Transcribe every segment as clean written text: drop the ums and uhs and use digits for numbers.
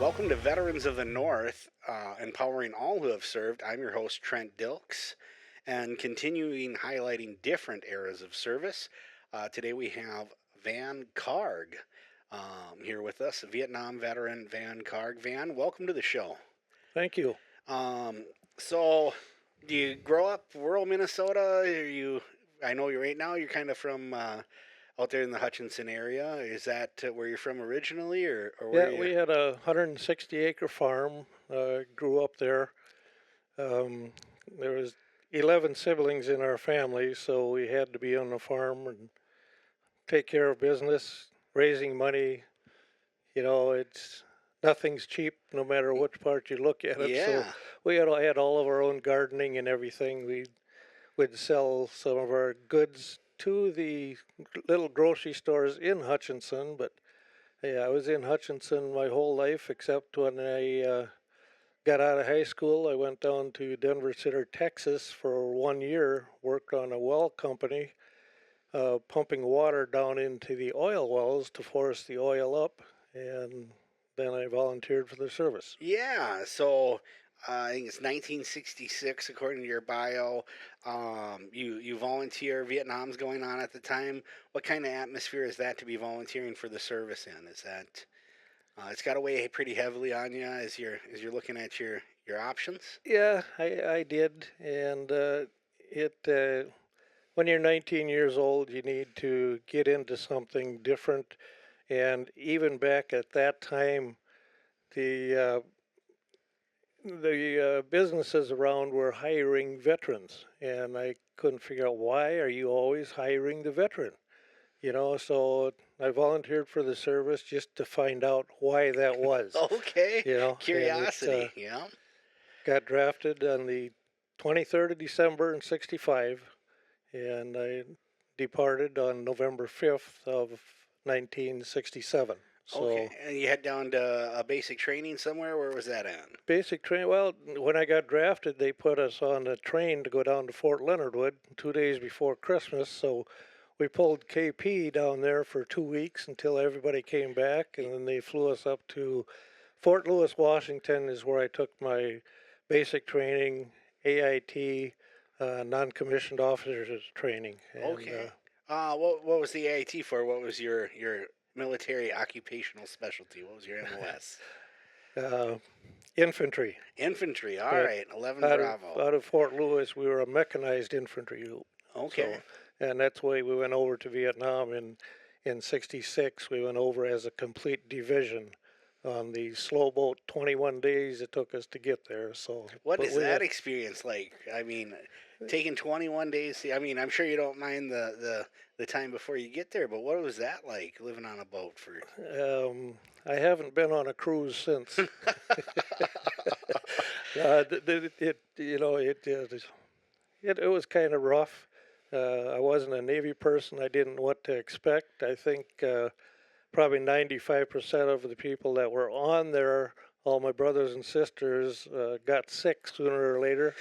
Welcome to Veterans of the North, empowering all who have served. I'm your host, Trent Dilks, and continuing highlighting different eras of service. Today we have Van Karg here with us, Vietnam veteran Van Karg. Van, welcome to the show. Thank you. Um, so, do you grow up rural Minnesota? Are you? I know you're right now. You're kind of from out there in the Hutchinson area. Is that where you're from originally, or where Yeah, are you? we had a 160-acre farm. Grew up there. Um, there was 11 siblings in our family, so we had to be on the farm and take care of business, raising money. It's nothing's cheap, no matter which part you look at it. So Yeah. we had all of our own gardening and everything. We'd sell some of our goods to the little grocery stores in Hutchinson, but yeah, I was in Hutchinson my whole life, except when I got out of high school. I went down to Denver City, Texas for 1 year, worked on a well company, pumping water down into the oil wells to force the oil up, and then I volunteered for the service. Yeah, so I think it's 1966, according to your bio. You volunteer. Vietnam's going on at the time. What kind of atmosphere is that to be volunteering for the service in? Is that it's got to weigh pretty heavily on you as you're looking at your options? Yeah, I did, and it when you're 19 years old, you need to get into something different. And even back at that time, the businesses around were hiring veterans, and I couldn't figure out why are you always hiring the veteran. So I volunteered for the service just to find out why that was. Okay, And it curiosity. Yeah. got drafted on the 23rd of December in '65, and I departed on November 5th of 1967. Okay, So and you head down to a basic training somewhere. Where was that at? basic train. Well, when I got drafted, they put us on a train to go down to Fort Leonard Wood 2 days before Christmas. So we pulled KP down there for 2 weeks until everybody came back, and then they flew us up to Fort Lewis, Washington, is where I took my basic training, AIT, non-commissioned officers training, and Okay. What was the AIT for? What was your military occupational specialty? What was your MOS? uh, infantry. Infantry. All But right. 11 out of Bravo. out of Fort Lewis, we were a mechanized infantry group. Okay. So, and that's why we went over to Vietnam in '66. We went over as a complete division on the slow boat. 21 days it took us to get there. So, What but is we that had experience like? I mean, taking 21 days. I mean, I'm sure you don't mind the time before you get there, but what was that like living on a boat for? I haven't been on a cruise since. It was kind of rough. I wasn't a Navy person. I didn't know what to expect. I think probably 95% of the people that were on there, all my brothers and sisters, got sick sooner or later,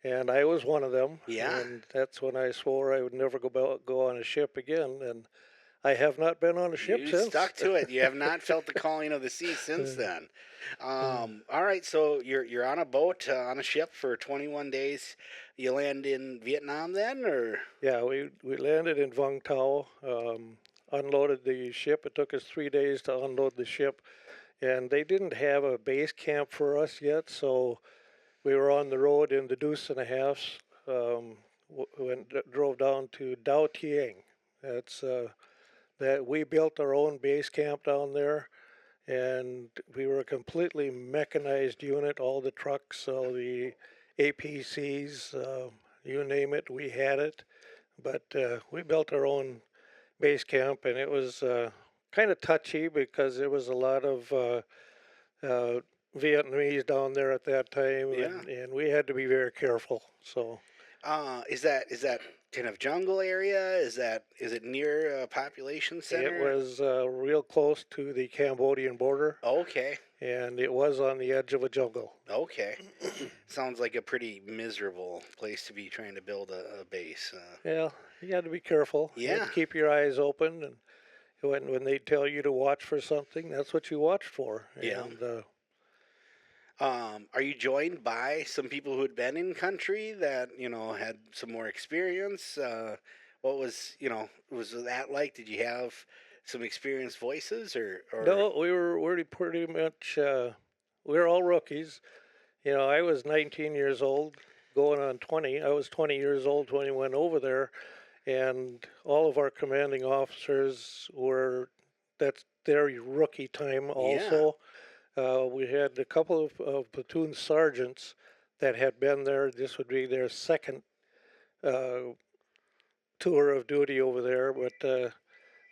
and I was one of them. Yeah. And that's when I swore I would never go on a ship again. And I have not been on a ship You since. stuck to it. You have not felt the calling of the sea since then. All right, so you're on a boat on a ship for 21 days. You land in Vietnam then, or Yeah, we landed in Vung Tau, unloaded the ship. It took us 3 days to unload the ship, and they didn't have a base camp for us yet, so we were on the road in the deuce and a half. Drove down to Dao Tieng. That's that we built our own base camp down there, and we were a completely mechanized unit. All the trucks, all the APCs, you name it, we had it. But we built our own base camp, and it was kind of touchy because there was a lot of uh, Vietnamese down there at that time, yeah? and we had to be very careful. So Is that kind of jungle area? Is it near a population it center? was real close to the Cambodian border, Okay, and it was on the edge of a jungle. okay. Sounds like a pretty miserable place to be trying to build a base. Yeah, you had to be careful. You had Yeah, to keep your eyes open, and when they tell you to watch for something, that's what you watch for. yeah. Are you joined by some people who had been in country that had some more experience? What was was that like? Did you have some experienced voices or No, we were really pretty much we were all rookies. You know, I was 19 years old, going on 20. I was 20 years old when we went over there, and all of our commanding officers were that's their rookie time yeah, also. We had a couple of platoon sergeants that had been there. This would be their second uh, tour of duty over there, but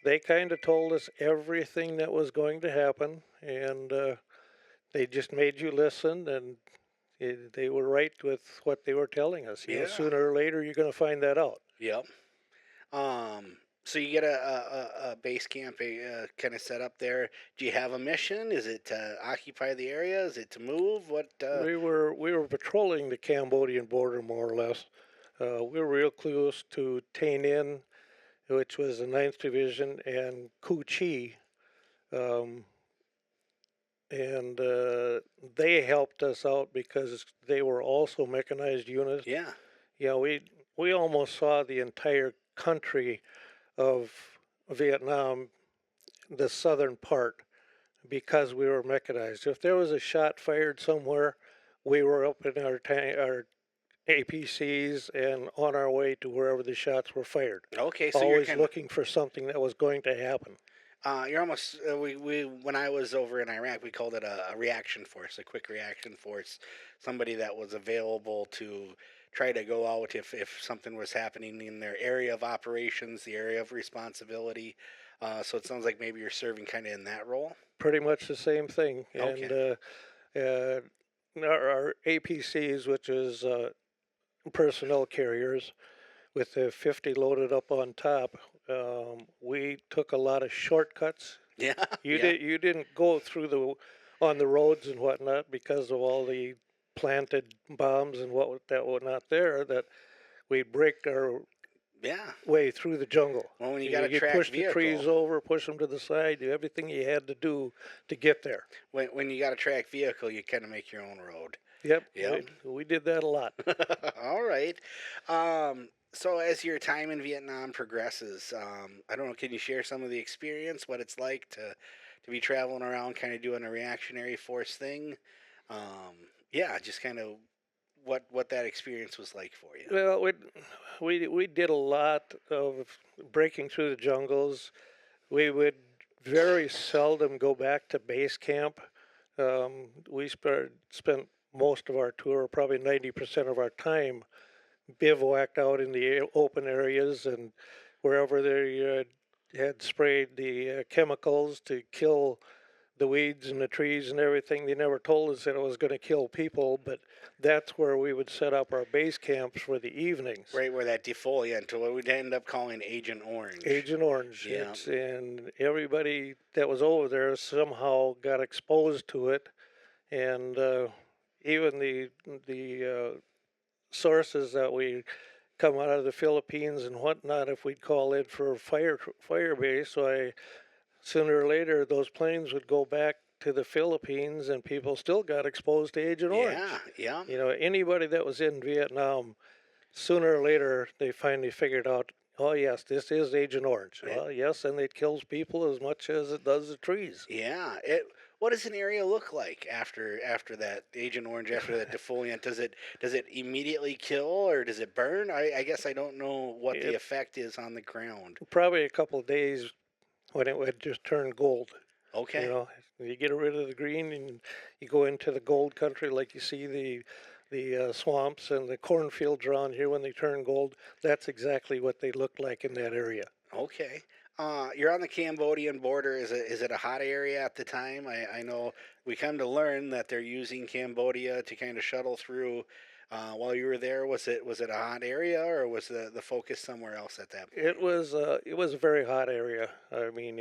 they kind of told us everything that was going to happen, and they just made you listen, and they were right with what they were telling us. You know, yeah, sooner or later you're going to find that out. yep. So you get a base camp kind of set up there. Do you have a mission? Is it to occupy the area? Is it to move? What? We were patrolling the Cambodian border more or less. We were real close to Tain In, which was the Ninth Division, and Cu Chi, um, and they helped us out because they were also mechanized units. Yeah, You know, we almost saw the entire country of Vietnam, the southern part, because we were mechanized. If there was a shot fired somewhere, we were up in our APCs and on our way to wherever the shots were fired, okay. So you're always kind of looking for something that was going to happen. you're almost we when I was over in Iraq, we called it a reaction force, a quick reaction force, somebody that was available to try to go out if something was happening in their area of operations, the area of responsibility. So it sounds like maybe you're serving kind of in that role. Pretty much the same thing. Okay. And uh, our APCs, which is personnel carriers, with the 50 loaded up on top, we took a lot of shortcuts. Yeah. You Yeah. didn't go through the on the roads and whatnot because of all the planted bombs and what that were not there. That we break our Yeah. way through the jungle. Well, when you got a You tracked push the vehicle, trees over, push them to the side, do everything you had to do to get there. when you got a tracked vehicle, you kind of make your own road. Yep, Yep. we did that a lot. All right. So as your time in Vietnam progresses, I don't know, can you share some of the experience, what it's like to be traveling around, kind of doing a reactionary force thing? Yeah, just kind of what that experience was like for you. Well, we did a lot of breaking through the jungles. We would very seldom go back to base camp. We spent most of our tour, probably 90% of our time, bivouacked out in the open areas and wherever they had sprayed the chemicals to kill the weeds and the trees and everything. They never told us that it was going to kill people, but that's where we would set up our base camps for the evenings. Right where that defoliant, to what we'd end up calling Agent Orange. Agent Orange. Yeah. And everybody that was over there somehow got exposed to it, and even the sources that we come out of the Philippines and whatnot, if we'd call in for fire base, so sooner or later those planes would go back to the Philippines, and people still got exposed to Agent Orange. Yeah. Yeah. You know, anybody that was in Vietnam, sooner or later they finally figured out, oh yes, this is Agent Orange. It, Well, yes, and it kills people as much as it does the trees. Yeah. It. What does an area look like after that Agent Orange, after that defoliant? Does it immediately kill or does it burn? I guess I don't know what the It effect is on the ground. probably a couple of days when it would just turn gold. You Okay. know, you get rid of the green and you go into the gold country, like you see the swamps and the cornfields around here when they turn gold. That's exactly what they look like in that area. Okay. You're on the Cambodian border. Is it a hot area at the time? I know we come to learn that they're using Cambodia to kind of shuttle through. While you were there, was it a hot area or was the focus somewhere else at that point? It was a very hot area. I mean,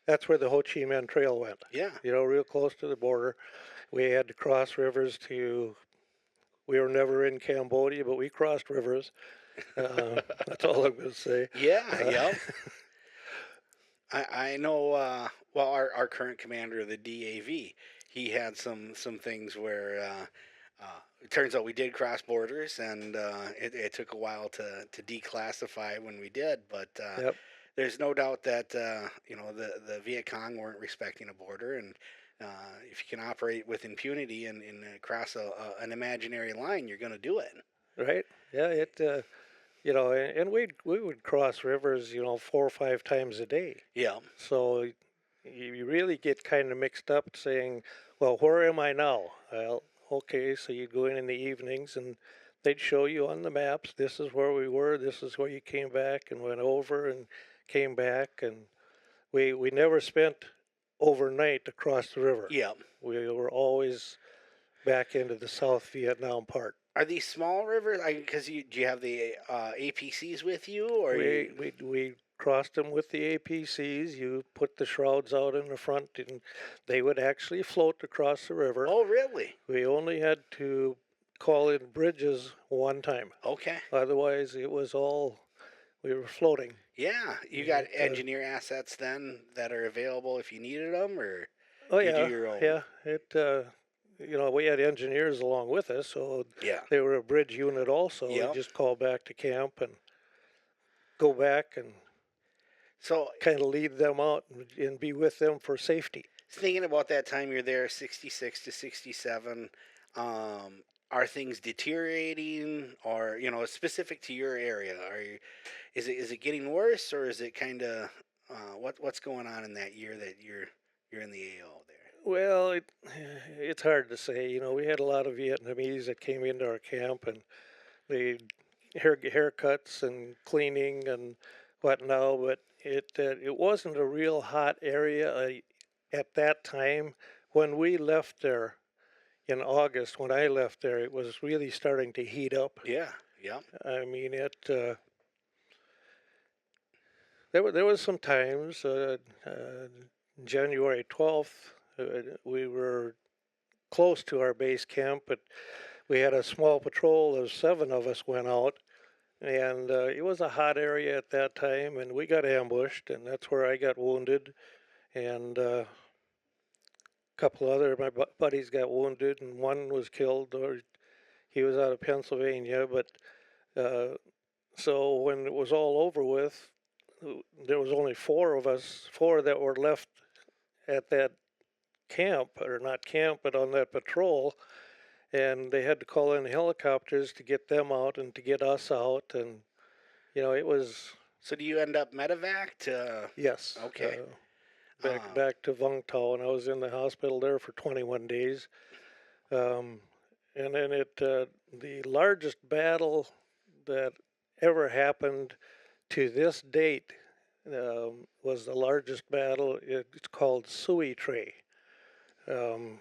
that's where the Ho Chi Minh Trail went. Yeah. You know, real close to the border. We had to cross rivers to. We were never in Cambodia, but we crossed rivers. That's all I'm going to say. Yeah. Uh, Yep. I know. Well, our current commander of the DAV, he had some things where it turns out we did cross borders, and it took a while to declassify when we did, but Yep. there's no doubt that the Viet Cong weren't respecting a border, and if you can operate with impunity and cross an imaginary line, you're going to do it. Right. Yeah. And we would cross rivers, 4 or 5 times a day. Yeah, So you really get kind of mixed up saying, well, where am I now? Well, okay, so you'd go in the evenings and they'd show you on the maps, this is where we were, this is where you came back and went over and came back. And we never spent overnight across the river. yeah. We were always back into the South Vietnam part. Are these small rivers? Because do you have the APCs with you, or We, you? we, we crossed them with the APCs. You put the shrouds out in the front, and they would actually float across the river. Oh, really? We only had to call in bridges one time. Okay. Otherwise, it was all we were floating. Yeah, you got It, engineer assets then that are available if you needed them, or oh you do yeah, your own. yeah. We had engineers along with us, so Yeah. they were a bridge unit also. We Yep. just call back to camp and go back and So kind of lead them out and be with them for safety. thinking about that time you're there, 66 to 67, are things deteriorating, or specific to your area? Is it getting worse, or is it kind of what's going on in that year that you're in the AO there? Well, it's hard to say. We had a lot of Vietnamese that came into our camp, and they haircuts and cleaning and whatnot. But it wasn't a real hot area at that time. When we left there in August, when I left there, it was really starting to heat up. Yeah. Yeah. I mean, there was some times. January 12th, we were close to our base camp, but we had a small patrol of 7 of us went out, and it was a hot area at that time, and we got ambushed, and that's where I got wounded, and a couple other my buddies got wounded, and one was killed, or he was out of Pennsylvania, but uh, so when it was all over with, there was only 4 of us, 4 that were left at that camp, or not camp, but on that patrol, and they had to call in helicopters to get them out and to get us out, and it was So do you end up medevac to? yes, Okay. back back to Vung Tau, and I was in the hospital there for 21 days, um, and then the largest battle that ever happened to this date was the largest battle. It's called Sui Tre. Um,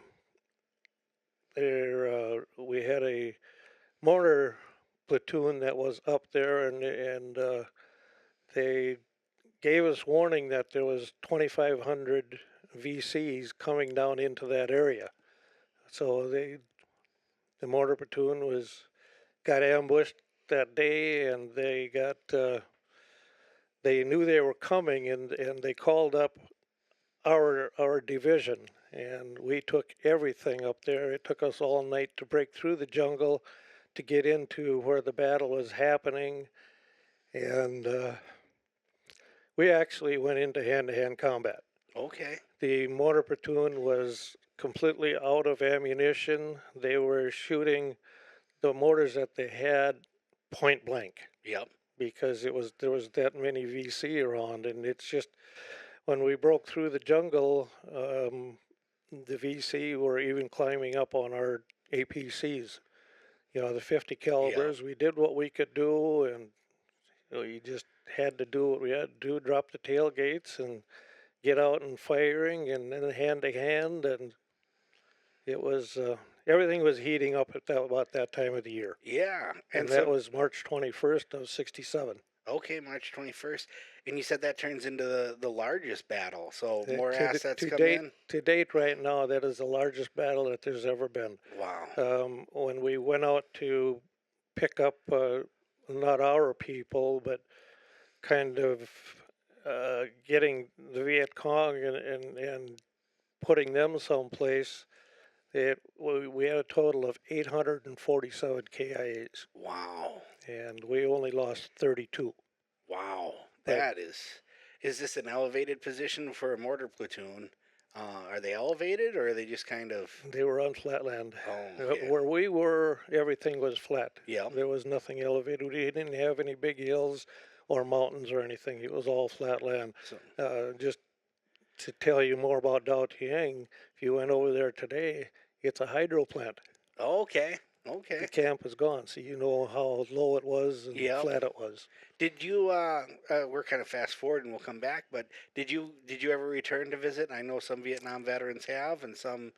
we had a mortar platoon that was up there, and they gave us warning that there was 2,500 VCs coming down into that area. So the mortar platoon got ambushed that day, and they knew they were coming, and they called up our division, and we took everything up there. It took us all night to break through the jungle to get into where the battle was happening, and we actually went into hand-to-hand combat. Okay. The mortar platoon was completely out of ammunition. They were shooting the mortars that they had point blank Yep. because there was that many VC around, and it's just when we broke through the jungle, the VC were even climbing up on our APCs. The 50 Yeah. calibers. We did what we could do, and you just had to do what we had to do: drop the tailgates and get out and firing, and then hand to hand, and it was everything was heating up at about that time of the year, Yeah. and And that so was March 21st of '67. okay, March 21st, and you said that turns into the largest battle. So Uh, more To the, assets to come date, in. to date, right now, that is the largest battle that there's ever been. Wow. When we went out to pick up not our people, but kind of getting the Viet Cong and putting them someplace, We had a total of 847 KIAs, Wow. and we only lost 32. Wow. But That is this an elevated position for a mortar platoon? Are they elevated or are they just kind of, they were on flat land. oh, yeah. Where we were, everything was flat. Yeah. There was nothing elevated. We didn't have any big hills or mountains or anything. It was all flat land. So, Just to tell you more about Dao Tiang, if you went over there today, it's a hydro plant. okay. The Okay. camp is gone, so you know how low it was and Yep. flat it was. Did you we're kind of fast forward and we'll come back, but did you ever return to visit? I know some Vietnam veterans have and some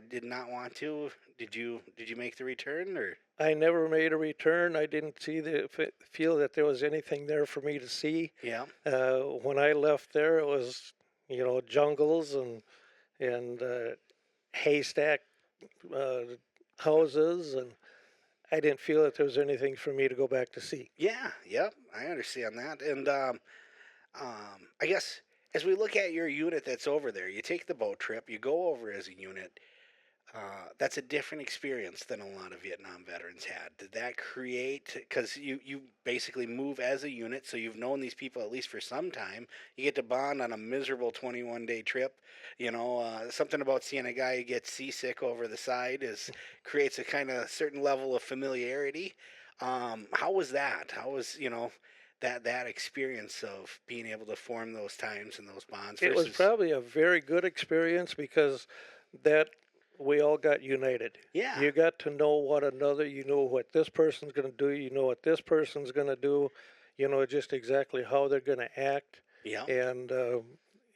did not want to. Did you make the return or I never made a return. I didn't feel that there was anything there for me to see. yeah. When I left there, it was jungles and haystack uh, houses, and I didn't feel that there was anything for me to go back to see. Yeah, yep. I understand that. And I guess as we look at your unit that's over there, you take the boat trip, you go over as a unit. That's a different experience than a lot of Vietnam veterans had. Did that create, because you basically move as a unit, so you've known these people at least for some time. You get to bond on a miserable 21-day trip. Something about seeing a guy get seasick over the side is creates a kind of certain level of familiarity. How was that? How was that experience of being able to form those times and those bonds It was versus probably a very good experience because that we all got united. yeah, You got to know one another. You know what this person's going to do. You know what this person's going to do. You know just exactly how they're going to act, yeah. and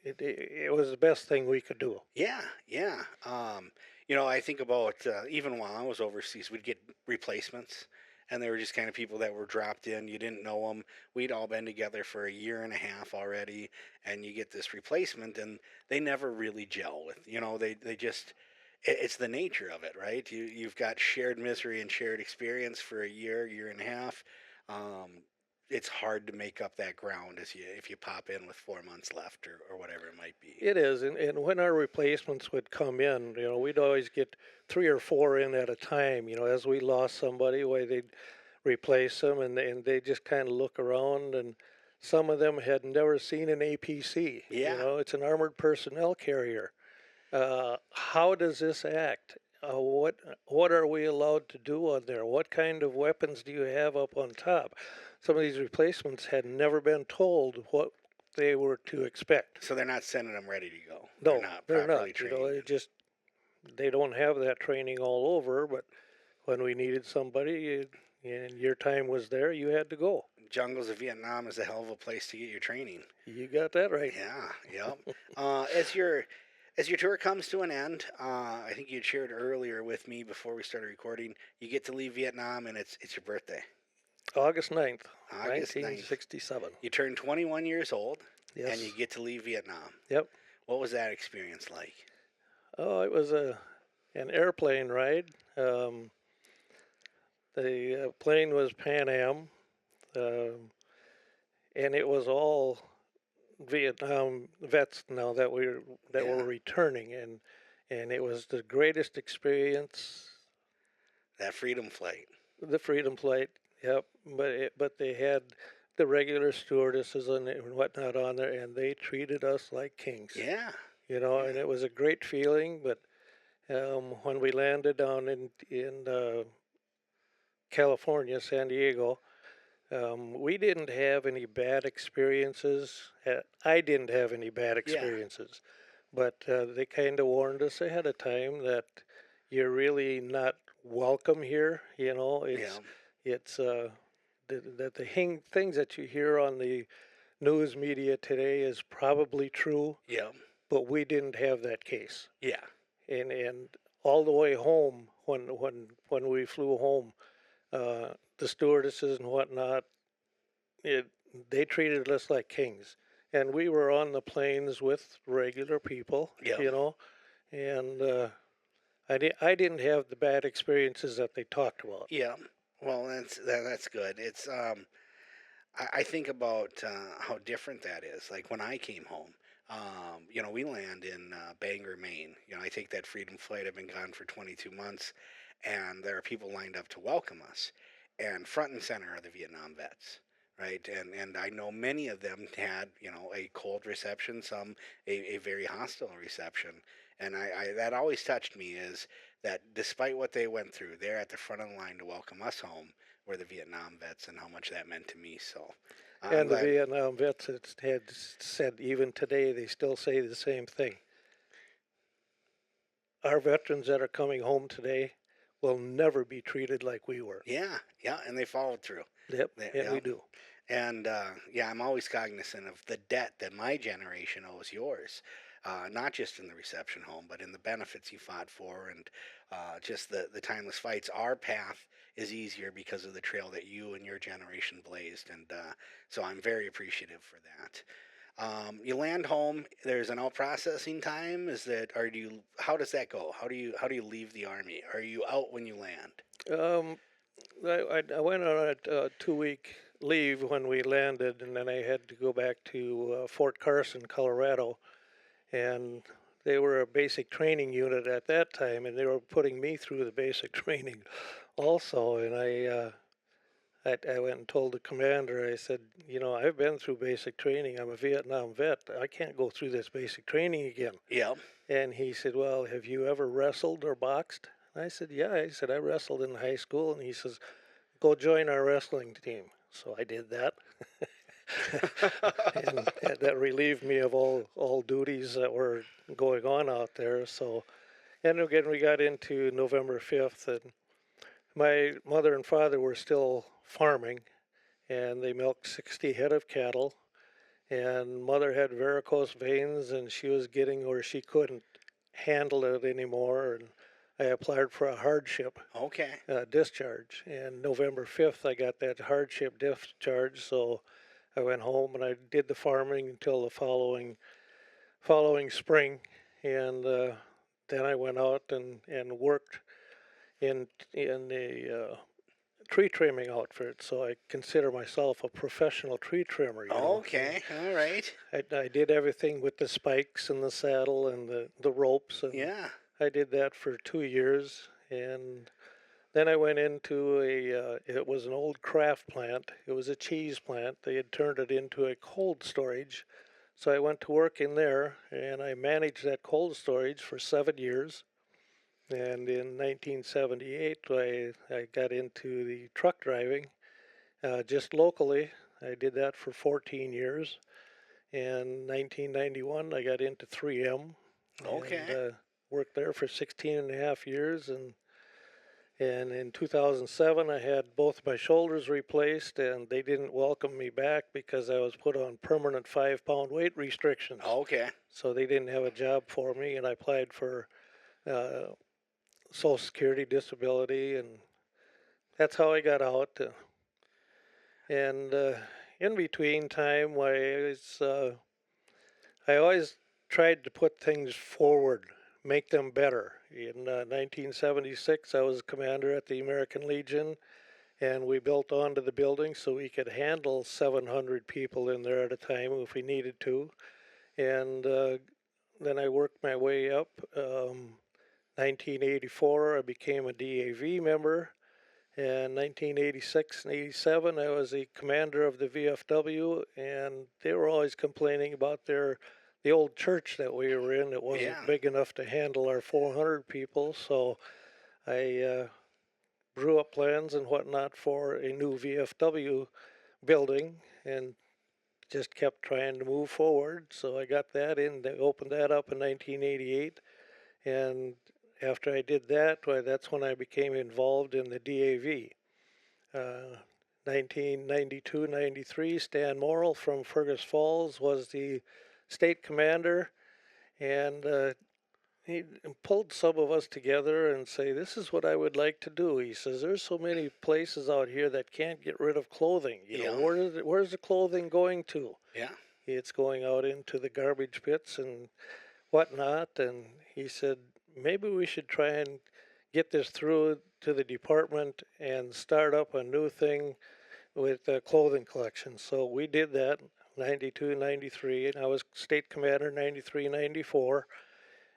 it was the best thing we could do. Yeah, yeah. I think about even while I was overseas, we'd get replacements, and they were just kind of people that were dropped in. You didn't know them. We'd all been together for a year and a half already, and you get this replacement, and they never really gel with. They just it's the nature of it, right? You've got shared misery and shared experience for a year and a half. Um, it's hard to make up that ground as you if you pop in with 4 months left or whatever it might be. It is, and when our replacements would come in, we'd always get three or four in at a time. As we lost somebody, why they'd replace them, and they just kind of look around, and some of them had never seen an APC. Yeah. It's an armored personnel carrier. How does this act? What are we allowed to do on there? What kind of weapons do you have up on top? Some of these replacements had never been told what they were to expect. So they're not sending them ready to go. They're No, not they're properly not. trained. They don't have that training all over. But when we needed somebody and your time was there, you had to go. Jungles of Vietnam is a hell of a place to get your training. You got that right. Yeah, yep. As your tour comes to an end, I think you had shared earlier with me before we started recording. You get to leave Vietnam, and it's your birthday, August 9th, August 9th. 1967. You turn 21 years old, and Yes. you get to leave Vietnam. Yep. What was that experience like? Oh, it was an airplane ride. The plane was Pan Am, um, and it was all Vietnam vets now that were Yeah, returning, and it was the greatest experience. that freedom flight. The Freedom Flight, yep. But they had the regular stewardesses and whatnot on there, and they treated us like kings. Yeah, And yeah, it was a great feeling. But when we landed down in California, San Diego, we didn't have any bad experiences. I didn't have any bad yeah, experiences, but they kind of warned us ahead of time that you're really not welcome here. yeah, It's the things that you hear on the news media today is probably true, yeah, but we didn't have that case. yeah, And all the way home, when we flew home, the stewardesses and whatnot, it they treated us like kings, and we were on the planes with regular people, yeah, and I didn't have the bad experiences that they talked about. yeah. Well, that's good. I think about how different that is. Like when I came home, We land in Bangor, Maine. I take that Freedom flight. I've been gone for 22 months, and there are people lined up to welcome us. And front and center are the Vietnam vets, right? And I know many of them had, a cold reception, some a very hostile reception. And that always touched me is that despite what they went through, they're at the front of the line to welcome us home were the Vietnam vets and how much that meant to me. So I'm And the glad. Vietnam vets had said even today they still say the same thing. Our veterans that are coming home today will never be treated like we were. Yeah, yeah, and they followed through. Yep, yeah, Yeah, we do. and yeah, I'm always cognizant of the debt that my generation owes yours, not just in the reception home, but in the benefits you fought for, and just the timeless fights. Our path is easier because of the trail that you and your generation blazed, and so I'm very appreciative for that. You land home. There's an out processing time. Is that, or do you? How does that go? How do you leave the army? Are you out when you land? Um, I went on a 2 week leave when we landed, and then I had to go back to Fort Carson, Colorado, and they were a basic training unit at that time, and they were putting me through the basic training also. And I went and told the commander, I said, I've been through basic training. I'm a Vietnam vet. I can't go through this basic training again. Yeah. And he said, well, have you ever wrestled or boxed? And I said, yeah. I said, I wrestled in high school. And he says, go join our wrestling team. So I did that. And that relieved me of all duties that were going on out there. So, and again, we got into November 5th, and my mother and father were still farming, and they milked 60 head of cattle. And mother had varicose veins, and she was getting where she couldn't handle it anymore. And I applied for a hardship Okay. discharge. And November 5th, I got that hardship discharge. So I went home and I did the farming until the following spring. And then I went out and worked in the tree trimming outfit, so I consider myself a professional tree trimmer. And Okay. All right. I did everything with the spikes and the saddle and the ropes, and Yeah. I did that for 2 years. And then I went into it was an old craft plant. It was a cheese plant. They had turned it into a cold storage. So I went to work in there, and I managed that cold storage for 7 years. And in 1978, I got into the truck driving just locally. I did that for 14 years. In 1991, I got into 3M and Okay. worked there for 16 and a half years. And in 2007, I had both my shoulders replaced, and they didn't welcome me back because I was put on permanent 5 pound weight restrictions. Okay. So they didn't have a job for me, and I applied for uh, Social Security disability, and that's how I got out. And in between time, I always tried to put things forward, make them better. In 1976, I was commander at the American Legion, and we built onto the building so we could handle 700 people in there at a time if we needed to. And then I worked my way up. 1984, I became a DAV member. In 1986 and 87, I was the commander of the VFW, and they were always complaining about the old church that we were in. It wasn't Yeah. big enough to handle our 400 people, so I drew up plans and whatnot for a new VFW building, and just kept trying to move forward. So I got that in. They opened that up in 1988, and after I did that, well, that's when I became involved in the DAV. 1992-93, Stan Morrill from Fergus Falls was the state commander, and he pulled some of us together and say, "This is what I would like to do." He says, "There's so many places out here that can't get rid of clothing. Yeah. Where's the clothing going to? Yeah. It's going out into the garbage pits and whatnot." And he said, maybe we should try and get this through to the department and start up a new thing with clothing collection. So we did that. 92, 93, and I was state commander 93, 94.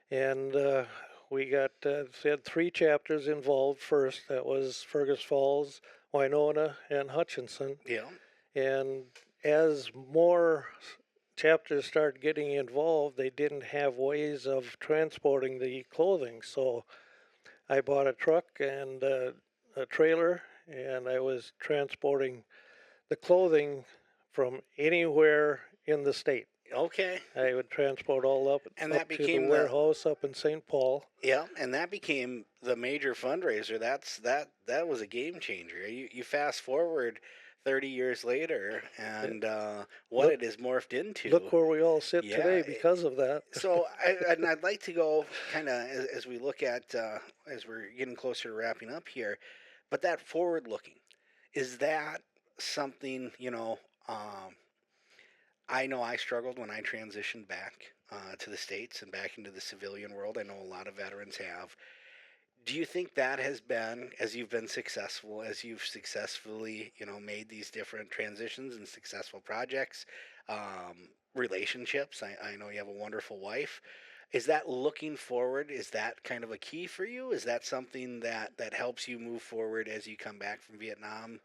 And we had three chapters involved first. That was Fergus Falls, Winona, and Hutchinson. Yeah. And as more chapters started getting involved, they didn't have ways of transporting the clothing. So I bought a truck and a trailer, and I was transporting the clothing from anywhere in the state. Okay. I would transport all And that up to the became the warehouse up in St. Paul. Yeah, and that became the major fundraiser. That was a game changer. You fast forward 30 years later, and what Look it has morphed into. look where we all sit Yeah. today because of that. So I'd like to go kind of as we look at as we're getting closer to wrapping up here, but that forward looking, is that something, I know I struggled when I transitioned back to the States and back into the civilian world. I know a lot of veterans have. Do you think that has been, as you've been successful, as you've successfully, made these different transitions and successful projects, relationships? I know you have a wonderful wife. Is that looking forward? Is that kind of a key for you? Is that something that helps you move forward as you come back from Vietnam?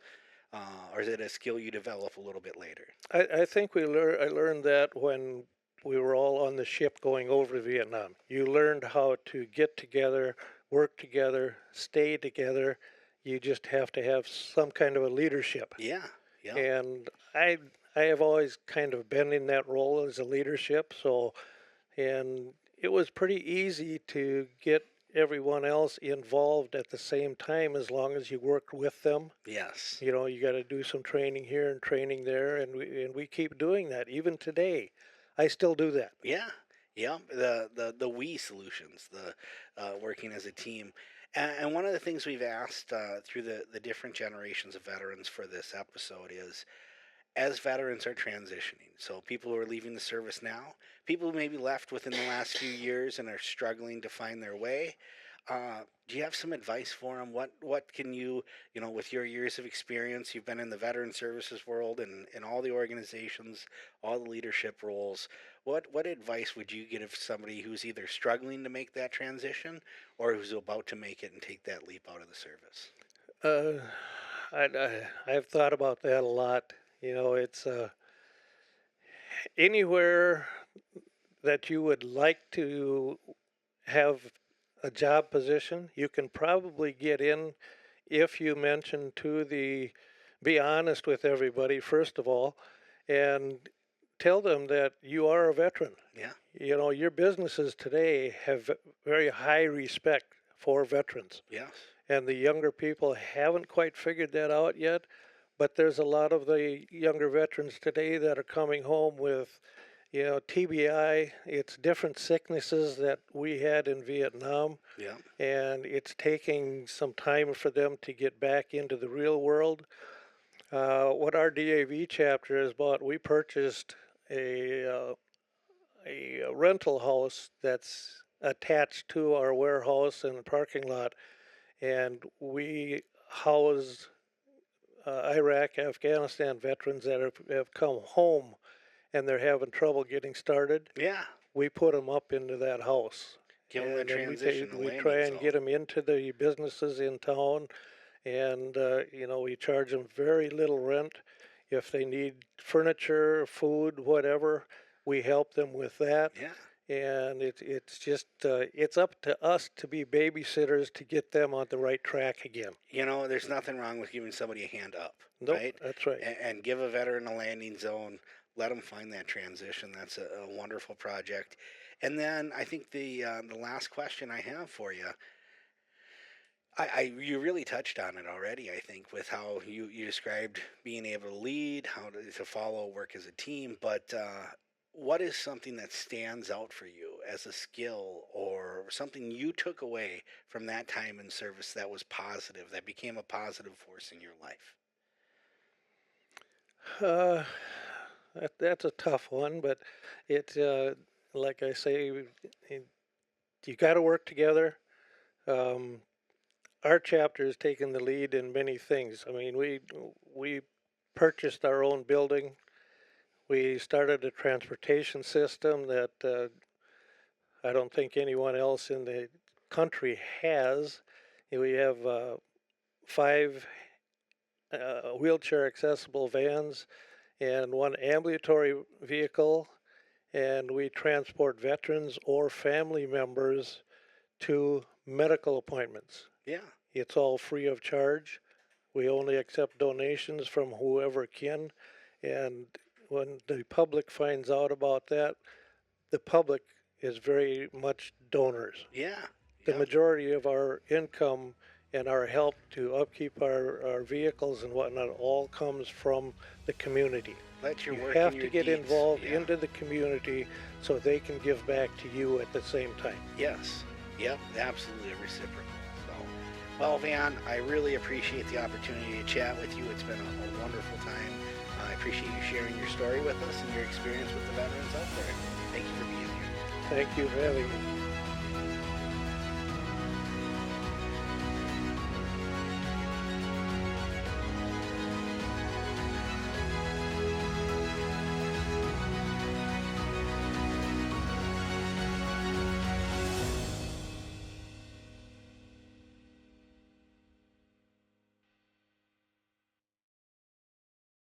Or is it a skill you develop a little bit later? I think I learned that when we were all on the ship going over to Vietnam. You learned how to get together, work together, stay together. You just have to have some kind of a leadership. Yeah, yeah, And I have always kind of been in that role as a leadership. So and it was pretty easy to get everyone else involved at the same time as long as you worked with them. yes. You know, you got to do some training here and training there, and we keep doing that even today. I still do that. Yeah, yeah. The we solutions, the working as a team, and one of the things we've asked through the different generations of veterans for this episode is, as veterans are transitioning, so people who are leaving the service now, people who maybe left within the last few years and are struggling to find their way. Do you have some advice for them? What can you, with your years of experience, you've been in the veteran services world and in all the organizations, all the leadership roles. What advice would you give somebody who's either struggling to make that transition or who's about to make it and take that leap out of the service? Uh, I've thought about that a lot. It's anywhere that you would like to have a job position, you can probably get in if you mention to the be honest with everybody first of all, and tell them that you are a veteran. Yeah. Your businesses today have very high respect for veterans, Yes. and the younger people haven't quite figured that out yet. But there's a lot of the younger veterans today that are coming home with, TBI. It's different sicknesses that we had in Vietnam, Yeah. and it's taking some time for them to get back into the real world. What our DAV chapter is about, we purchased a rental house that's attached to our warehouse and parking lot, and we house Iraq, Afghanistan veterans that have come home and they're having trouble getting started. Yeah. We put them up into that house, Give them the and then transition, the we landing try and get zone. them into the businesses in town, and we charge them very little rent. If they need furniture, food, whatever, we help them with that. Yeah. And it's just it's up to us to be babysitters to get them on the right track again. There's nothing wrong with giving somebody a hand up, Nope, right? that's right. And give a veteran a landing zone. Let them find that transition. That's a wonderful project. And then I think the last question I have for you, you really touched on it already. I think with how you described being able to lead, how to follow, work as a team. But what is something that stands out for you as a skill or something you took away from that time in service that was positive, that became a positive force in your life? Uh, that's a tough one, but it like I say, you got to work together. Um, our chapter has taken the lead in many things. I mean, we purchased our own building. We started a transportation system that I don't think anyone else in the country has. We have five wheelchair accessible vans and one ambulatory vehicle, and we transport veterans or family members to medical appointments. Yeah. It's all free of charge. We only accept donations from whoever can, and when the public finds out about that, the public is very much donors. Yeah. The Yep. majority of our income and our help to upkeep our vehicles and whatnot all comes from the community. Let your You work and have to your get deeds. involved Yeah. into the community so they can give back to you at the same time. Yes. Yep. Absolutely reciprocal. So, well, Van, I really appreciate the opportunity to chat with you. It's been a wonderful time. I appreciate you sharing your story with us and your experience with the veterans out there. Thank you for being here. Thank you for having me.